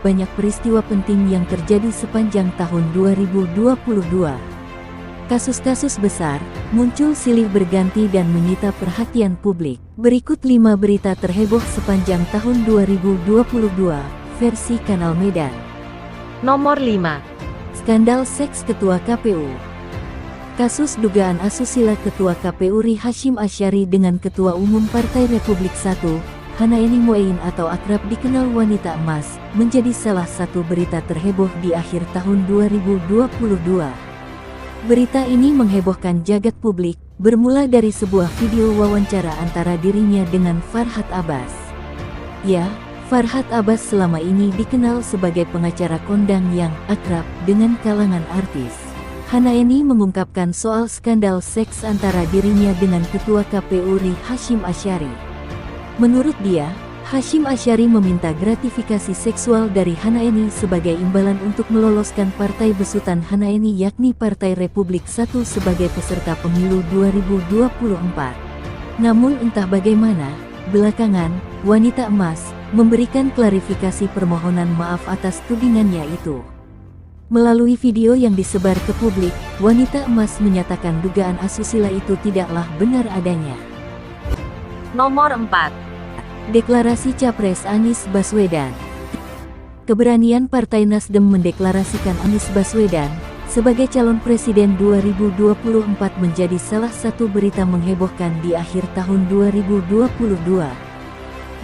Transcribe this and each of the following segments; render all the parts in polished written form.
banyak peristiwa penting yang terjadi sepanjang tahun 2022. Kasus-kasus besar muncul silih berganti dan menyita perhatian publik. Berikut 5 berita terheboh sepanjang tahun 2022 versi Kanal Medan. Nomor 5. Skandal seks Ketua KPU. Kasus dugaan asusila Ketua KPU Ri Hashim Asyari dengan Ketua Umum Partai Republik I, Hanaeni Muein atau akrab dikenal Wanita Emas, menjadi salah satu berita terheboh di akhir tahun 2022. Berita ini menghebohkan jagat publik, bermula dari sebuah video wawancara antara dirinya dengan Farhad Abbas. Ya, Farhad Abbas selama ini dikenal sebagai pengacara kondang yang akrab dengan kalangan artis. Hanaeni mengungkapkan soal skandal seks antara dirinya dengan Ketua KPU Ri Hashim Asyari. Menurut dia, Hashim Asyari meminta gratifikasi seksual dari Hanaeni sebagai imbalan untuk meloloskan partai besutan Hanaeni yakni Partai Republik I sebagai peserta pemilu 2024. Namun entah bagaimana, belakangan, Wanita Emas memberikan klarifikasi permohonan maaf atas tudingannya itu. Melalui video yang disebar ke publik, Wanita Emas menyatakan dugaan asusila itu tidaklah benar adanya. Nomor 4. Deklarasi Capres Anies Baswedan. Keberanian Partai Nasdem mendeklarasikan Anies Baswedan sebagai calon presiden 2024 menjadi salah satu berita menghebohkan di akhir tahun 2022.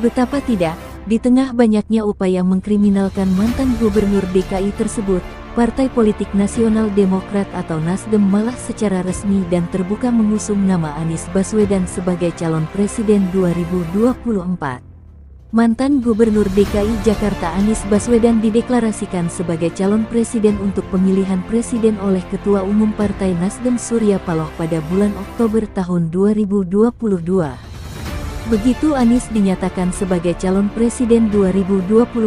Betapa tidak, di tengah banyaknya upaya mengkriminalkan mantan gubernur DKI tersebut, Partai Politik Nasional Demokrat atau Nasdem malah secara resmi dan terbuka mengusung nama Anies Baswedan sebagai calon presiden 2024. Mantan Gubernur DKI Jakarta Anies Baswedan dideklarasikan sebagai calon presiden untuk pemilihan presiden oleh Ketua Umum Partai Nasdem Surya Paloh pada bulan Oktober tahun 2022. Begitu Anies dinyatakan sebagai calon presiden 2024,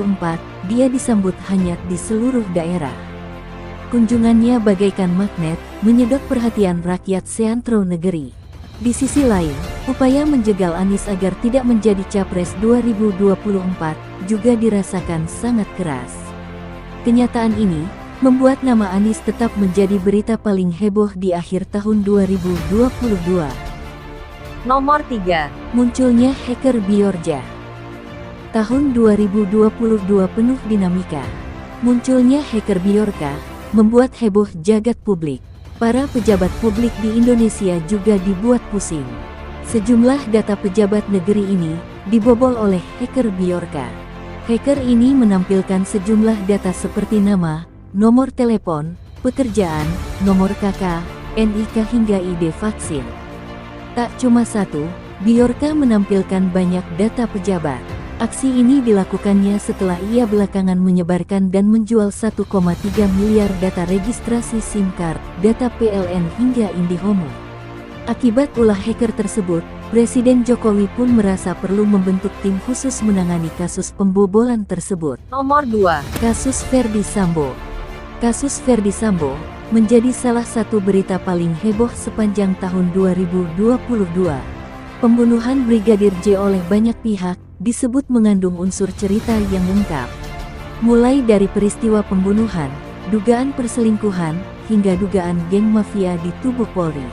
dia disambut hangat di seluruh daerah. Kunjungannya bagaikan magnet, menyedot perhatian rakyat seantero negeri. Di sisi lain, upaya menjegal Anies agar tidak menjadi Capres 2024 juga dirasakan sangat keras. Kenyataan ini membuat nama Anies tetap menjadi berita paling heboh di akhir tahun 2022. Nomor 3. Munculnya hacker Bjorka. Tahun 2022 penuh dinamika. Munculnya hacker Bjorka membuat heboh jagat publik. Para pejabat publik di Indonesia juga dibuat pusing. Sejumlah data pejabat negeri ini dibobol oleh hacker Bjorka. Hacker ini menampilkan sejumlah data seperti nama, nomor telepon, pekerjaan, nomor KK, NIK hingga ID vaksin. Tak cuma satu, Bjorka menampilkan banyak data pejabat. Aksi ini dilakukannya setelah ia belakangan menyebarkan dan menjual 1,3 miliar data registrasi SIM card, data PLN hingga IndiHome. Akibat ulah hacker tersebut, Presiden Jokowi pun merasa perlu membentuk tim khusus menangani kasus pembobolan tersebut. Nomor 2. Kasus Ferdy Sambo. Kasus Ferdy Sambo menjadi salah satu berita paling heboh sepanjang tahun 2022. Pembunuhan Brigadir J oleh banyak pihak disebut mengandung unsur cerita yang lengkap. Mulai dari peristiwa pembunuhan, dugaan perselingkuhan, hingga dugaan geng mafia di tubuh Polri.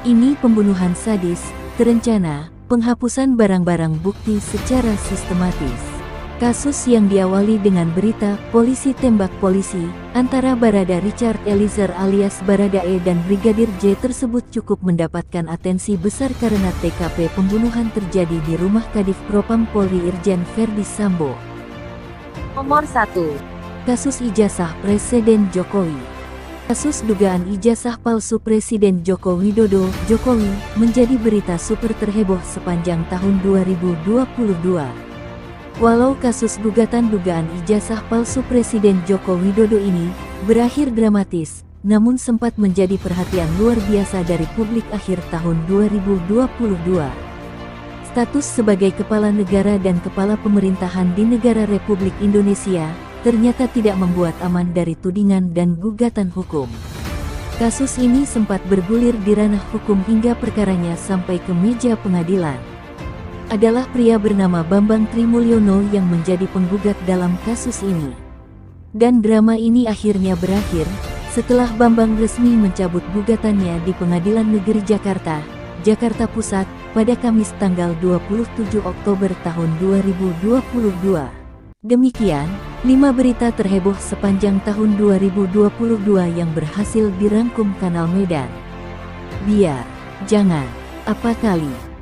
Ini pembunuhan sadis, terencana, penghapusan barang-barang bukti secara sistematis. Kasus yang diawali dengan berita polisi tembak polisi antara Barada Richard Eliezer alias Baradae dan Brigadir J tersebut cukup mendapatkan atensi besar karena TKP pembunuhan terjadi di rumah Kadif Propam Polri Irjen Ferdy Sambo. Nomor 1. Kasus ijazah Presiden Jokowi. Kasus dugaan ijazah palsu Presiden Joko Widodo, Jokowi, menjadi berita super terheboh sepanjang tahun 2022. Walau kasus gugatan dugaan ijazah palsu Presiden Joko Widodo ini berakhir dramatis, namun sempat menjadi perhatian luar biasa dari publik akhir tahun 2022. Status sebagai kepala negara dan kepala pemerintahan di negara Republik Indonesia ternyata tidak membuat aman dari tudingan dan gugatan hukum. Kasus ini sempat bergulir di ranah hukum hingga perkaranya sampai ke meja pengadilan. adalah pria bernama Bambang Trimulyono yang menjadi penggugat dalam kasus ini. Dan drama ini akhirnya berakhir setelah Bambang resmi mencabut gugatannya di Pengadilan Negeri Jakarta, Jakarta Pusat, pada Kamis tanggal 27 Oktober tahun 2022. Demikian, 5 berita terheboh sepanjang tahun 2022 yang berhasil dirangkum Kanal Medan. Biar jangan apa kali